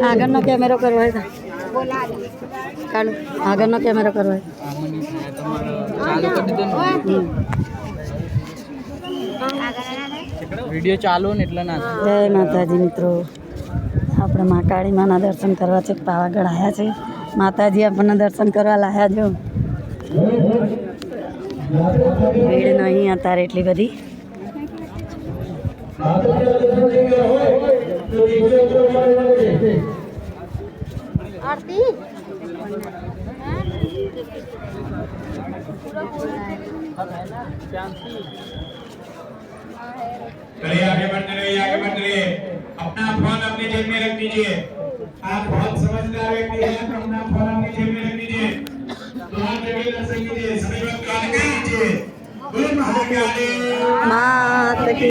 આગળનો કેમેરો કરવો હોય કાઢો આગળનો કેમેરો કરવો હોય વિડિયો ચાલુ ને એટલે ના જય માતાજી મિત્રો આપણે મા કાળી માના દર્શન કરવા છે પાવાગઢ આવ્યા છે માતાજી આપણને દર્શન કરવા લાયા જો ભીડ નહીં અત્યારે એટલી બધી चलिए आगे बढ़ते रहिए अपना फोन अपनी जेब में रख दीजिए। आप बहुत समझदार व्यक्ति हैं तो अपना फोन अपनी जेब